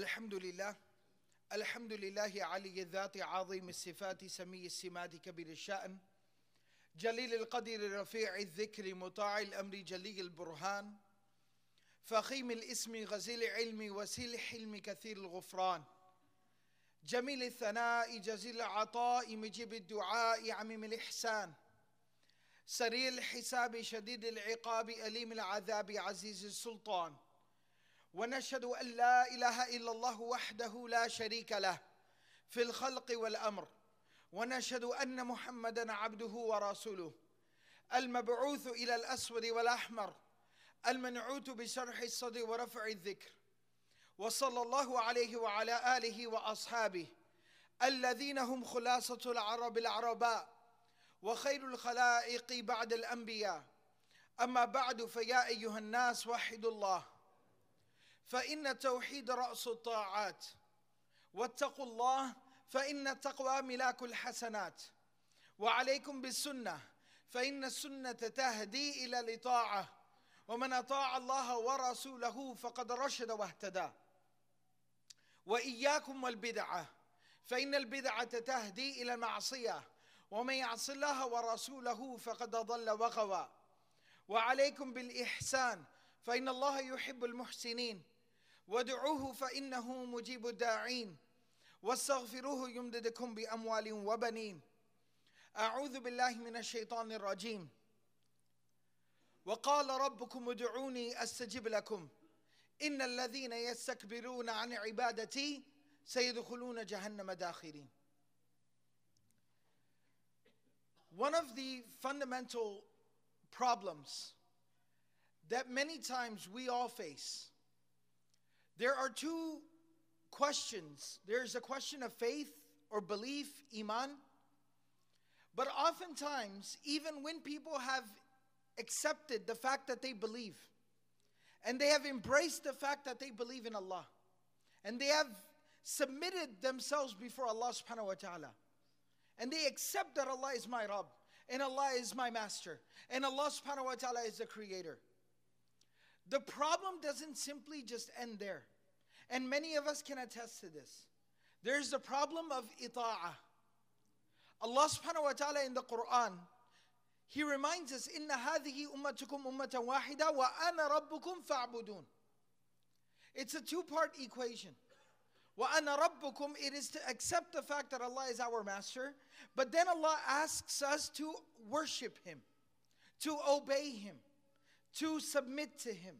الحمد لله الحمد لله علي الذات عظيم الصفات سمي السمات كبير الشأن جليل القدر رفيع الذكر مطاع الأمر جلي البرهان فخيم الاسم غزيل العلم وسيل الحلم كثير الغفران جميل الثناء جزيل العطاء مجيب الدعاء عميم الإحسان سريع الحساب شديد العقاب أليم العذاب عزيز السلطان ونشهد أن لا إله إلا الله وحده لا شريك له في الخلق والأمر ونشهد أن محمدا عبده ورسوله المبعوث إلى الأسود والأحمر المنعوت بشرح الصدر ورفع الذكر وصلى الله عليه وعلى آله وأصحابه الذين هم خلاصة العرب العرباء وخير الخلائق بعد الأنبياء أما بعد فيا أيها الناس وحدوا الله فإن التوحيد رأس الطاعات واتقوا الله فإن التقوى ملاك الحسنات وعليكم بالسنة فإن السنة تهدي إلى الإطاعة ومن أطاع الله ورسوله فقد رشد واهتدى وإياكم والبدعة فإن البدعة تهدي إلى المعصية ومن يعص الله ورسوله فقد ضل وغوى وعليكم بالإحسان فإن الله يحب المحسنين وادعوه فإنه مجيب الداعين واستغفروه يمددكم بأموال وبنين أعوذ بالله من الشيطان الرجيم وقال ربكم ادعوني أستجب لكم إن الذين يستكبرون عن عبادتي سيدخلون جهنم داخرين. One of the fundamental problems that many times we all face, there are two questions. There's a question of faith or belief, iman. But oftentimes, even when people have accepted the fact that they believe, and they have embraced the fact that they believe in Allah, and they have submitted themselves before Allah subhanahu wa ta'ala, and they accept that Allah is my Rabb, and Allah is my master, and Allah subhanahu wa ta'ala is the creator. The problem doesn't simply just end there. And many of us can attest to this. There's the problem of ita'ah. Allah subhanahu wa ta'ala in the Quran, He reminds us, إِنَّ هَذِهِ أُمَّتُكُمْ أُمَّةً وَاحِدًا وَأَنَا رَبُّكُمْ فَاعْبُدُونَ. It's a two-part equation. وَأَنَا رَبُّكُمْ, it is to accept the fact that Allah is our master, but then Allah asks us to worship Him, to obey Him, to submit to Him,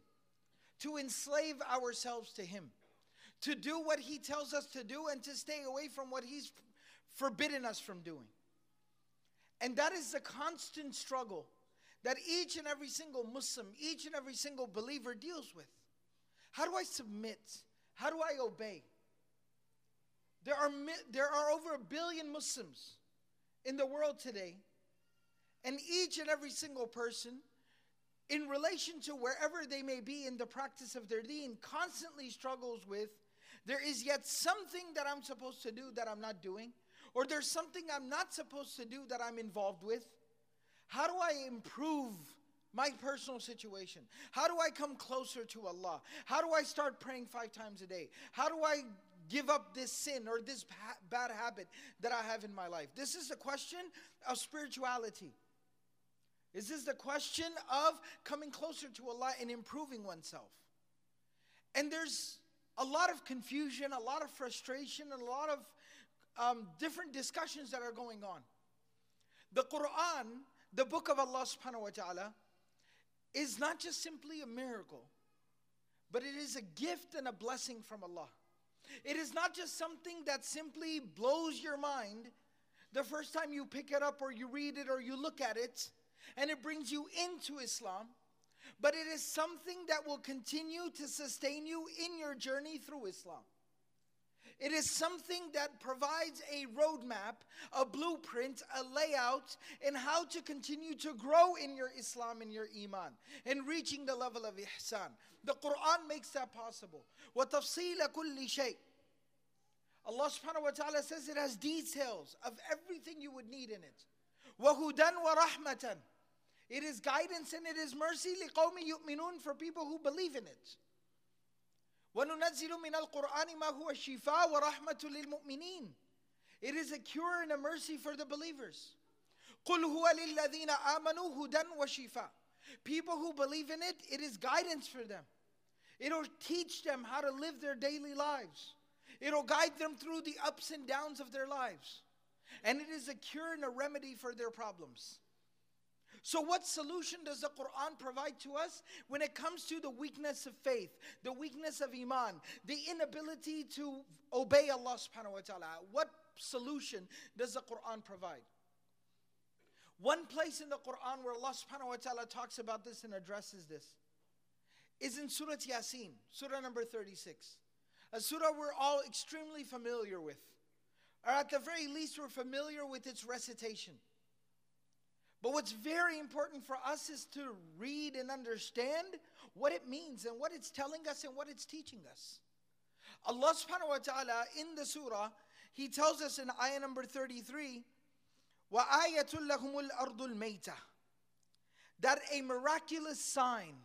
to enslave ourselves to Him, to do what He tells us to do and to stay away from what He's forbidden us from doing. And that is the constant struggle that each and every single Muslim, each and every single believer deals with. How do I submit? How do I obey? There are over 1 billion Muslims in the world today, and each and every single person, in relation to wherever they may be in the practice of their deen, constantly struggles with, there is yet something that I'm supposed to do that I'm not doing, or there's something I'm not supposed to do that I'm involved with. How do I improve my personal situation? How do I come closer to Allah? How do I start praying 5 times a day? How do I give up this sin or this bad habit that I have in my life? This is a question of spirituality. This is the question of coming closer to Allah and improving oneself. And there's a lot of confusion, a lot of frustration, and a lot of different discussions that are going on. The Quran, the book of Allah subhanahu wa ta'ala, is not just simply a miracle, but it is a gift and a blessing from Allah. It is not just something that simply blows your mind the first time you pick it up or you read it or you look at it, and it brings you into Islam, but it is something that will continue to sustain you in your journey through Islam. It is something that provides a roadmap, a blueprint, a layout in how to continue to grow in your Islam and your Iman, and reaching the level of Ihsan. The Quran makes that possible. وَتَفْصِيلَ كُلِّ شَيْءٍ. Allah subhanahu wa ta'ala says it has details of everything you would need in it. وَهُدًى وَرَحْمَةً. It is guidance and it is mercy لِقَوْمِ يُؤْمِنُونَ, for people who believe in it. وَنُنَزِّلُ مِنَ الْقُرْآنِ مَا هُوَ شِفَاءٌ وَرَحْمَةٌ لِلْمُؤْمِنِينَ. It is a cure and a mercy for the believers. قُلْ هُوَ لِلَّذِينَ آمَنُوا هُدًى وَشِفَاءٌ. People who believe in it, it is guidance for them. It'll teach them how to live their daily lives. It'll guide them through the ups and downs of their lives. And it is a cure and a remedy for their problems. So what solution does the Quran provide to us when it comes to the weakness of faith, the weakness of iman, the inability to obey Allah subhanahu wa ta'ala? What solution does the Quran provide? One place in the Quran where Allah subhanahu wa ta'ala talks about this and addresses this is in Surah Yasin, Surah number 36. A surah we're all extremely familiar with. Or at the very least we're familiar with its recitation. But what's very important for us is to read and understand what it means and what it's telling us and what it's teaching us. Allah subhanahu wa ta'ala in the surah, He tells us in ayah number 33, وَآيَةٌ لَهُمُ الْأَرْضُ الْمَيْتَةِ, that a miraculous sign,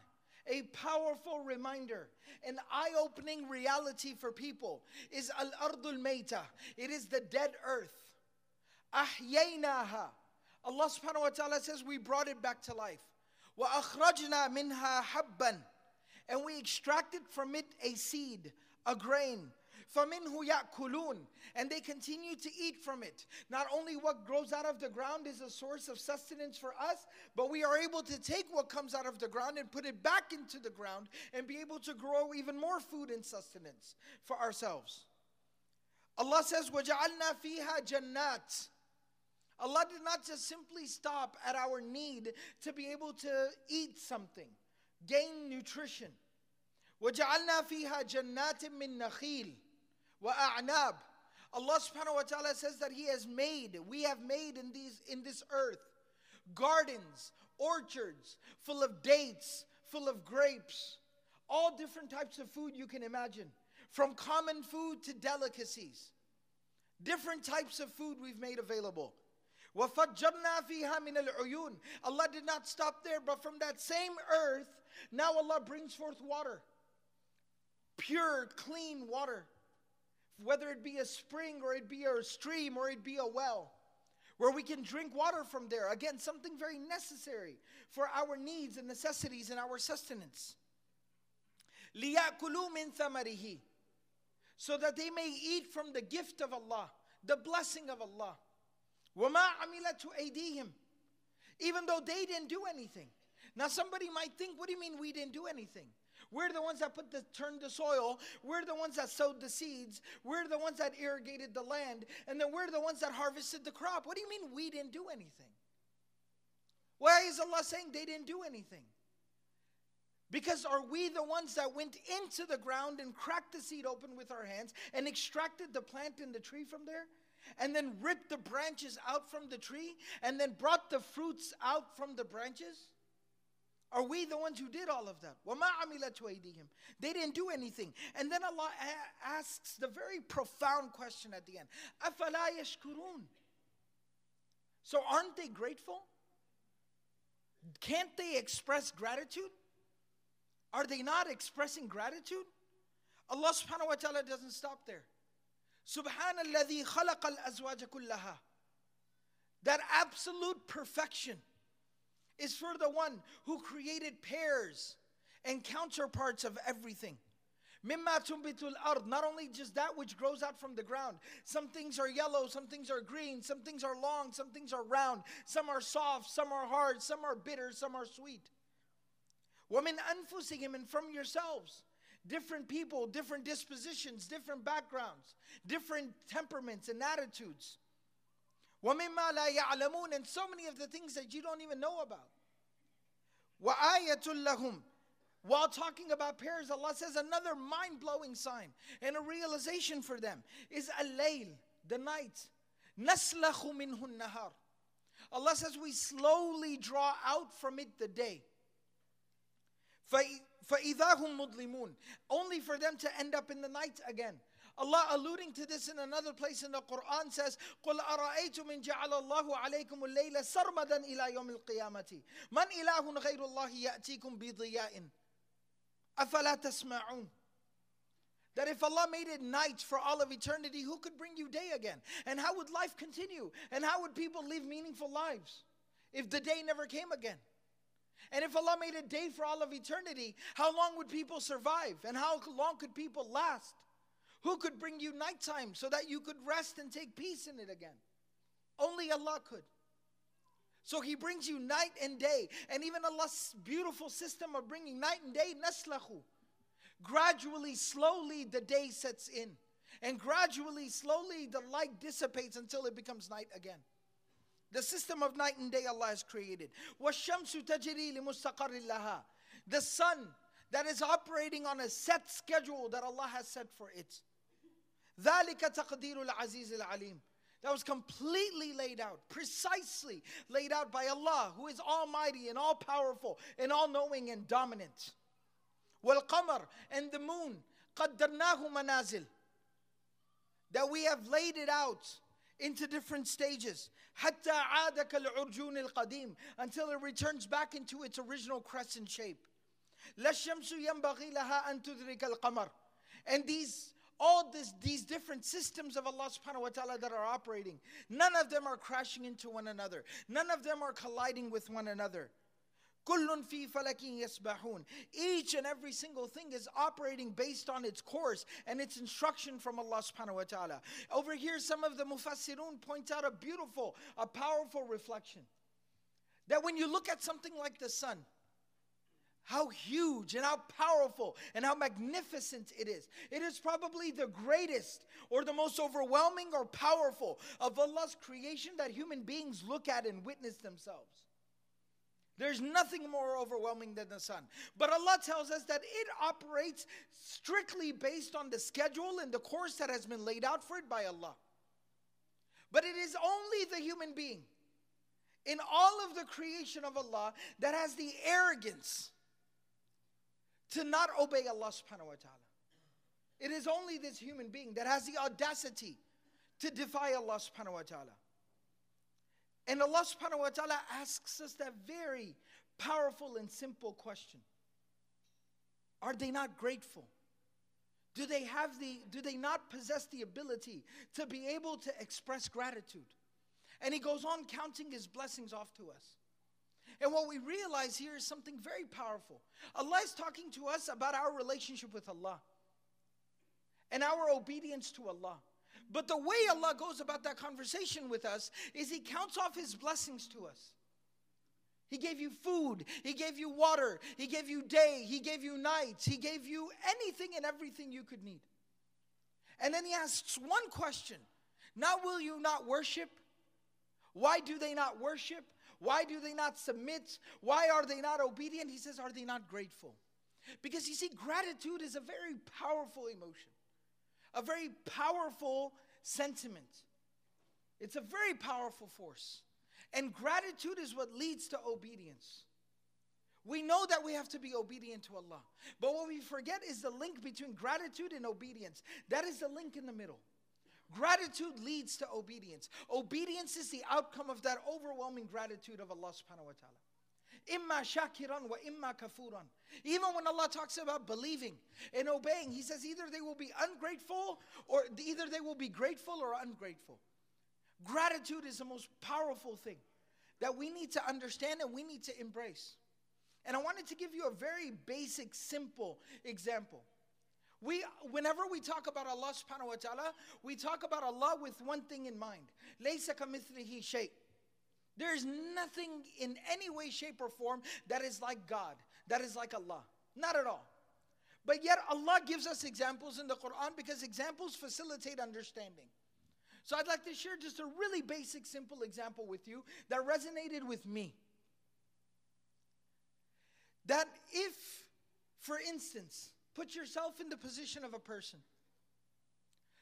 a powerful reminder, an eye-opening reality for people is al-ardul mayta. It is the dead earth. أَحْيَيْنَاهَا. Allah subhanahu wa ta'ala says we brought it back to life. وَأَخْرَجْنَا مِنْهَا حَبًّا. And we extracted from it a seed, a grain. فَمِنْهُ يَأْكُلُونَ. And they continue to eat from it. Not only what grows out of the ground is a source of sustenance for us, but we are able to take what comes out of the ground and put it back into the ground and be able to grow even more food and sustenance for ourselves. Allah says, وَجَعَلْنَا فِيهَا جَنَّاتٍ. Allah did not just simply stop at our need to be able to eat something, gain nutrition. وَجَعَلْنَا فِيهَا جَنَّاتٍ مِّن نَخِيلٍ وَأَعْنَابٍ. Allah subhanahu wa ta'ala says that we have made in this earth gardens, orchards, full of dates, full of grapes, all different types of food you can imagine, from common food to delicacies. Different types of food we've made available. وَفَجَّرْنَا فِيهَا مِنَ الْعُيُونِ. Allah did not stop there, but from that same earth, now Allah brings forth water. Pure, clean water. Whether it be a spring or it be a stream or it be a well, where we can drink water from there. Again, something very necessary for our needs and necessities and our sustenance. لِيَأْكُلُوا مِنْ ثَمَرِهِ. So that they may eat from the gift of Allah, the blessing of Allah. وَمَا عَمِلَتْ أَيْدِيهِمْ. Even though they didn't do anything. Now somebody might think, what do you mean we didn't do anything? We're the ones that turned the soil. We're the ones that sowed the seeds. We're the ones that irrigated the land. And then we're the ones that harvested the crop. What do you mean we didn't do anything? Why is Allah saying they didn't do anything? Because are we the ones that went into the ground and cracked the seed open with our hands and extracted the plant and the tree from there? And then ripped the branches out from the tree and then brought the fruits out from the branches? Are we the ones who did all of that? وَمَا عَمِلَتْ أَيْدِيهِمْ. They didn't do anything. And then Allah asks the very profound question at the end. أَفَلَا يَشْكُرُونَ. So aren't they grateful? Can't they express gratitude? Are they not expressing gratitude? Allah subhanahu wa ta'ala doesn't stop there. سُبْحَانَ الَّذِي خَلَقَ الْأَزْوَاجَ كُلَّهَا. That absolute perfection is for the one who created pairs and counterparts of everything. مِمَّا تُنْبِتُ الْأَرْض. Not only just that which grows out from the ground. Some things are yellow, some things are green, some things are long, some things are round, some are soft, some are hard, some are bitter, some are sweet. وَمِنْ أَنفُسِهِمْ. And from yourselves. Different people, different dispositions, different backgrounds, different temperaments and attitudes. وَمِمَّا لَا يَعْلَمُونَ. And so many of the things that you don't even know about. وَآيَةٌ لَهُمْ. While talking about pairs, Allah says another mind-blowing sign and a realization for them is al-layl, the night. نَسْلَخُ مِنْهُ النَّهَارِ. Allah says we slowly draw out from it the day. فَإِذَا هُمْ مُظْلِمُونَ. Only for them to end up in the night again. Allah alluding to this in another place in the Quran says, قُلْ أَرَأَيْتُمْ إِنْ جَعَلَ اللَّهُ عَلَيْكُمُ اللَّيْلَ سَرْمَدًا إِلَى يَوْمِ الْقِيَامَةِ مَنْ إِلَهٌ غَيْرُ اللَّهِ يَأْتِيكُمْ بِضِيَاءٍ أَفَلَا تَسْمَعُونَ. That if Allah made it night for all of eternity, who could bring you day again? And how would life continue? And how would people live meaningful lives if the day never came again? And if Allah made a day for all of eternity, how long would people survive? And how long could people last? Who could bring you nighttime so that you could rest and take peace in it again? Only Allah could. So He brings you night and day. And even Allah's beautiful system of bringing night and day, naslahu. Gradually, slowly, the day sets in. And gradually, slowly, the light dissipates until it becomes night again. The system of night and day Allah has created. وَالشَّمْسُ تَجْرِي لِمُسْتَقَرٍ لَهَا. The sun that is operating on a set schedule that Allah has set for it. ذَلِكَ تَقْدِيرُ الْعَزِيزِ الْعَلِيمِ. That was completely laid out, precisely laid out by Allah, who is almighty and all-powerful and all-knowing and dominant. وَالْقَمَرِ, and the moon, قَدَّرْنَاهُ مَنَازِلِ. That we have laid it out into different stages. حَتَّى عَادَ كَالْعُرْجُونِ الْقَدِيمِ, until it returns back into its original crescent shape. لَا الشَّمْسُ يَنْبَغِي لَهَا أَن تُدْرِكَ الْقَمَرِ. And these different systems of Allah subhanahu wa ta'ala that are operating, none of them are crashing into one another. None of them are colliding with one another. كُلٌّ فِي فَلَكٍ يَسْبَحُونَ. Each and every single thing is operating based on its course and its instruction from Allah subhanahu wa ta'ala. Over here, some of the mufassirun point out a powerful reflection. That when you look at something like the sun, how huge and how powerful and how magnificent it is. It is probably the greatest or the most overwhelming or powerful of Allah's creation that human beings look at and witness themselves. There's nothing more overwhelming than the sun. But Allah tells us that it operates strictly based on the schedule and the course that has been laid out for it by Allah. But it is only the human being in all of the creation of Allah that has the arrogance to not obey Allah subhanahu wa ta'ala. It is only this human being that has the audacity to defy Allah subhanahu wa ta'ala. And Allah subhanahu wa ta'ala asks us that very powerful and simple question. Are they not grateful? Do they not possess the ability to be able to express gratitude? And He goes on counting His blessings off to us. And what we realize here is something very powerful. Allah is talking to us about our relationship with Allah and our obedience to Allah. But the way Allah goes about that conversation with us is He counts off His blessings to us. He gave you food, He gave you water, He gave you day, He gave you nights, He gave you anything and everything you could need. And then He asks one question. Now will you not worship? Why do they not worship? Why do they not submit? Why are they not obedient? He says, are they not grateful? Because you see, gratitude is a very powerful emotion. A very powerful sentiment. It's a very powerful force. And gratitude is what leads to obedience. We know that we have to be obedient to Allah. But what we forget is the link between gratitude and obedience. That is the link in the middle. Gratitude leads to obedience. Obedience is the outcome of that overwhelming gratitude of Allah subhanahu wa ta'ala. Imma shakiran wa imma kafuran. Even when Allah talks about believing and obeying, He says either they will be ungrateful or either they will be grateful or ungrateful. Gratitude is the most powerful thing that we need to understand and we need to embrace. And I wanted to give you a very basic, simple example. Whenever we talk about Allah subhanahu wa ta'ala, we talk about Allah with one thing in mind. لَيْسَ كَمِثْلِهِ شَيْءٍ. There is nothing in any way, shape, or form that is like God, that is like Allah. Not at all. But yet Allah gives us examples in the Quran because examples facilitate understanding. So I'd like to share just a really basic, simple example with you that resonated with me. That if, for instance, put yourself in the position of a person.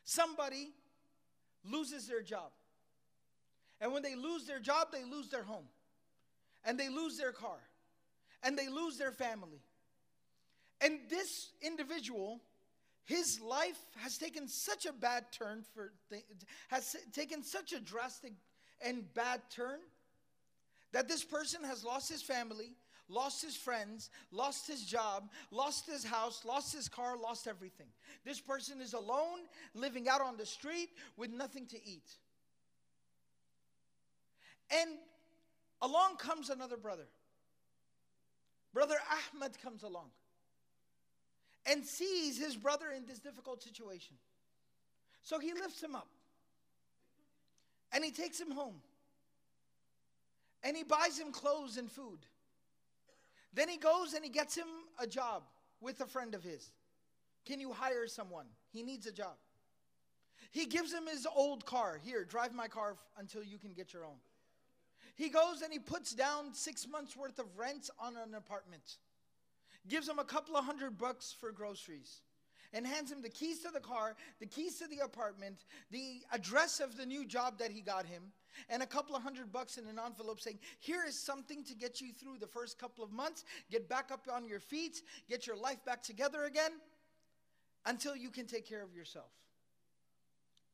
Somebody loses their job. And when they lose their job, they lose their home. And they lose their car. And they lose their family. And this individual, his life has taken such a bad turn, has taken such a drastic and bad turn, that this person has lost his family, lost his friends, lost his job, lost his house, lost his car, lost everything. This person is alone, living out on the street with nothing to eat. And along comes another brother. Brother Ahmed comes along and sees his brother in this difficult situation. So he lifts him up and he takes him home. And he buys him clothes and food. Then he goes and he gets him a job with a friend of his. Can you hire someone? He needs a job. He gives him his old car. Here, drive my car until you can get your own. He goes and he puts down 6 months worth of rent on an apartment. Gives him a couple of $100 for groceries. And hands him the keys to the car, the keys to the apartment, the address of the new job that he got him, and a couple of $100 in an envelope saying, here is something to get you through the first couple of months, get back up on your feet, get your life back together again, until you can take care of yourself.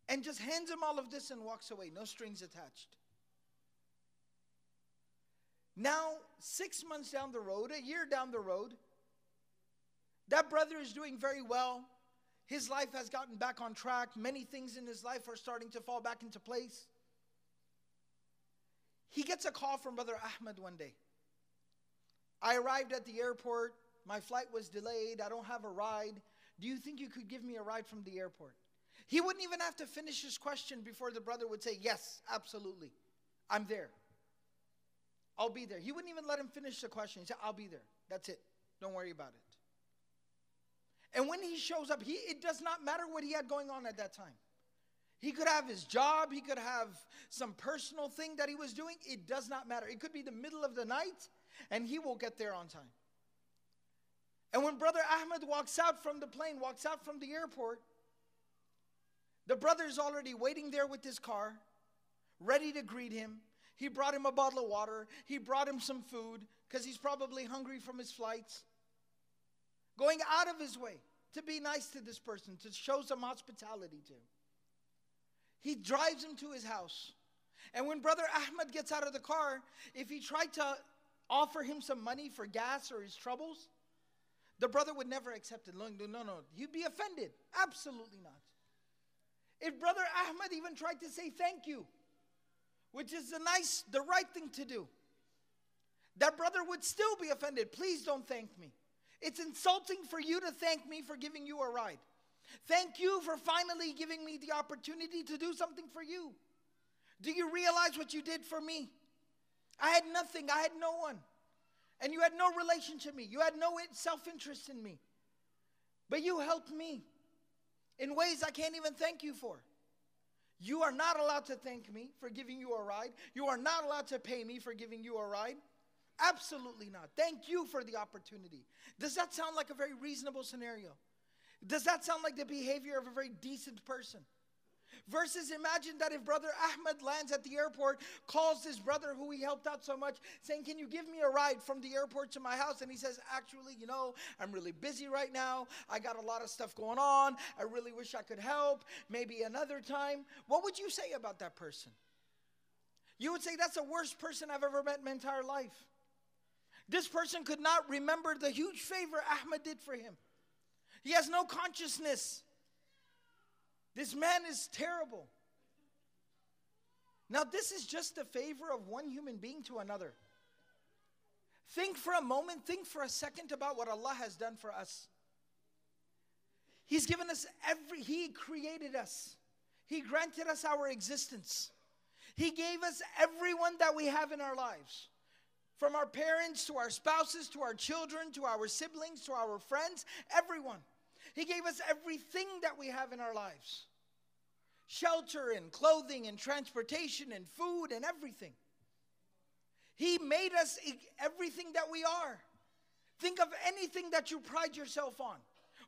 And just hands him all of this and walks away, no strings attached. Now, 6 months down the road, a year down the road, that brother is doing very well. His life has gotten back on track. Many things in his life are starting to fall back into place. He gets a call from Brother Ahmed one day. I arrived at the airport. My flight was delayed. I don't have a ride. Do you think you could give me a ride from the airport? He wouldn't even have to finish his question before the brother would say, yes, absolutely. I'm there. I'll be there. He wouldn't even let him finish the question. He said, I'll be there. That's it. Don't worry about it. And when he shows up, it does not matter what he had going on at that time. He could have his job. He could have some personal thing that he was doing. It does not matter. It could be the middle of the night, and he will get there on time. And when Brother Ahmed walks out from the plane, walks out from the airport, the brother is already waiting there with his car, ready to greet him. He brought him a bottle of water. He brought him some food because he's probably hungry from his flights. Going out of his way to be nice to this person, to show some hospitality to him. He drives him to his house. And when Brother Ahmed gets out of the car, if he tried to offer him some money for gas or his troubles, the brother would never accept it. No. He'd be offended. Absolutely not. If Brother Ahmed even tried to say thank you, which is the right thing to do, that brother would still be offended. Please don't thank me. It's insulting for you to thank me for giving you a ride. Thank you for finally giving me the opportunity to do something for you. Do you realize what you did for me? I had nothing. I had no one. And you had no relationship to me. You had no self-interest in me. But you helped me in ways I can't even thank you for. You are not allowed to thank me for giving you a ride. You are not allowed to pay me for giving you a ride. Absolutely not. Thank you for the opportunity. Does that sound like a very reasonable scenario? Does that sound like the behavior of a very decent person? Versus imagine that if Brother Ahmed lands at the airport, calls his brother who he helped out so much, saying, can you give me a ride from the airport to my house? And he says, actually, I'm really busy right now. I got a lot of stuff going on. I really wish I could help. Maybe another time. What would you say about that person? You would say, that's the worst person I've ever met in my entire life. This person could not remember the huge favor Ahmed did for him. He has no consciousness. This man is terrible. Now, this is just the favor of one human being to another. Think for a moment, think for a second about what Allah has done for us. He's given us He created us. He granted us our existence. He gave us everyone that we have in our lives. From our parents, to our spouses, to our children, to our siblings, to our friends, everyone. He gave us everything that we have in our lives. Shelter and clothing and transportation and food and everything. He made us everything that we are. Think of anything that you pride yourself on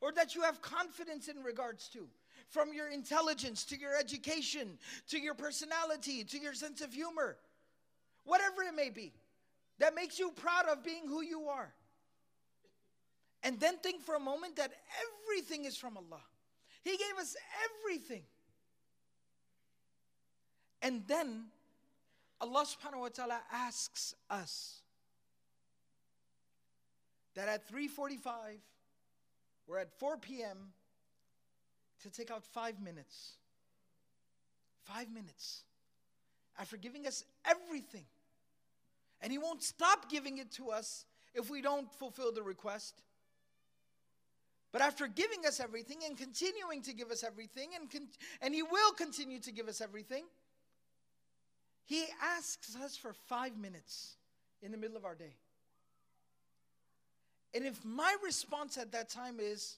or that you have confidence in regards to. From your intelligence, to your education, to your personality, to your sense of humor. Whatever it may be. That makes you proud of being who you are. And then think for a moment that everything is from Allah. He gave us everything. And then Allah subhanahu wa ta'ala asks us, that at 3:45 or at 4 p.m. to take out 5 minutes. 5 minutes. After giving us everything. And He won't stop giving it to us if we don't fulfill the request. But after giving us everything and continuing to give us everything, and He will continue to give us everything, He asks us for 5 minutes in the middle of our day. And if my response at that time is,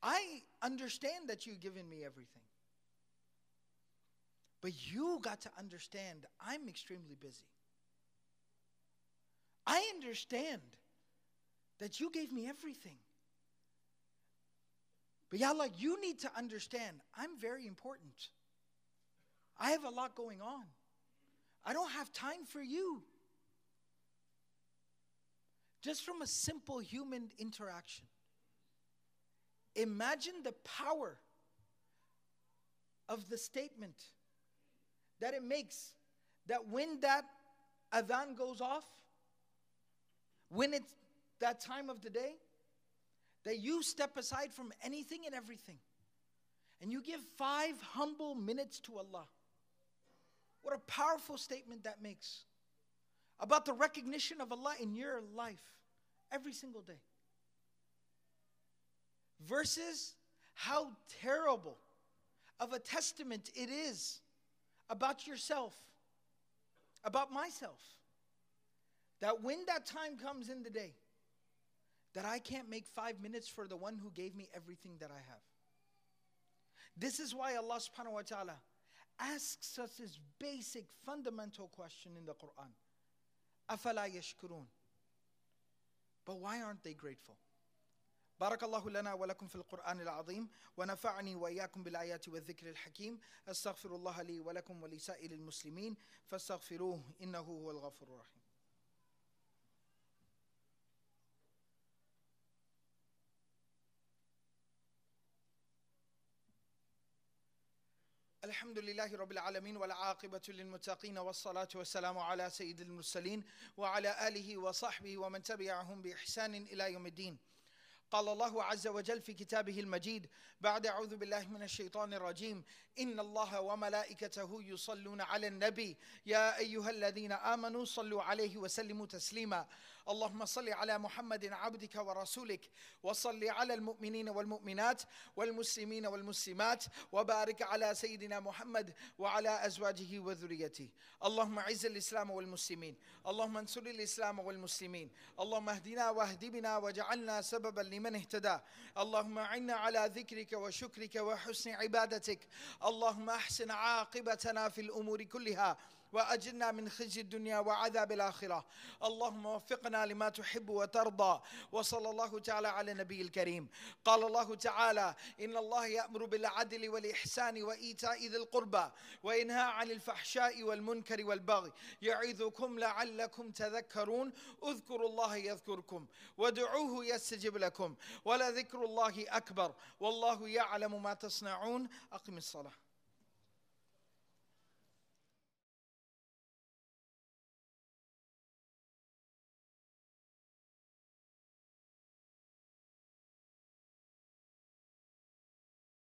I understand that you've given me everything, but you got to understand I'm extremely busy. I understand that you gave me everything. But ya Allah, you need to understand I'm very important. I have a lot going on. I don't have time for you. Just from a simple human interaction. Imagine the power of the statement that it makes, that when that adhan goes off, when it's that time of the day, that you step aside from anything and everything, and you give 5 humble minutes to Allah. What a powerful statement that makes about the recognition of Allah in your life every single day. Versus how terrible of a testament it is about yourself, about myself, that when that time comes in the day, that I can't make 5 minutes for the one who gave me everything that I have. This is why Allah subhanahu wa ta'ala asks us this basic, fundamental question in the Quran. أَفَلَا يَشْكُرُونَ. But why aren't they grateful? بارك الله لنا ولكم في القرآن العظيم ونفعني وإياكم بالآيات والذكر الحكيم أستغفر الله لي ولكم ولسائر المسلمين فاستغفروه إنه هو الغفور الرحيم. الحمد لله رب العالمين والعاقبة للمتقين والصلاة والسلام على سيد المرسلين وعلى آله وصحبه ومن تبعهم بإحسان إلى يوم الدين. قال الله عز وجل في كتابه المجيد بعد أعوذ بالله من الشيطان الرجيم إن الله وملائكته يصلون على النبي يا أيها الذين آمنوا صلوا عليه وسلموا تسليما اللهم صل على محمد عبدك ورسولك وصل على المؤمنين والمؤمنات والمسلمين والمسلمات وبارك على سيدنا محمد وعلى أزواجه وذريته اللهم أعز الإسلام والمسلمين اللهم انصر الإسلام والمسلمين اللهم اهدنا واهد بنا واجعلنا سببا لمن اهتدى اللهم أعنا على ذكرك وشكرك وحسن عبادتك اللهم أحسن عاقبتنا في الأمور كلها وأجرنا من خزي الدنيا وعذاب الآخرة اللهم وفقنا لما تحب وترضى وصلى الله تعالى على النبي الكريم قال الله تعالى إن الله يأمر بالعدل والإحسان وإيتاء ذي القربى وينهى عن الفحشاء والمنكر والبغي يعظكم لعلكم تذكرون اذكروا الله يذكركم وادعوه يستجب لكم ولذكر الله أكبر والله يعلم ما تصنعون أقم الصلاة.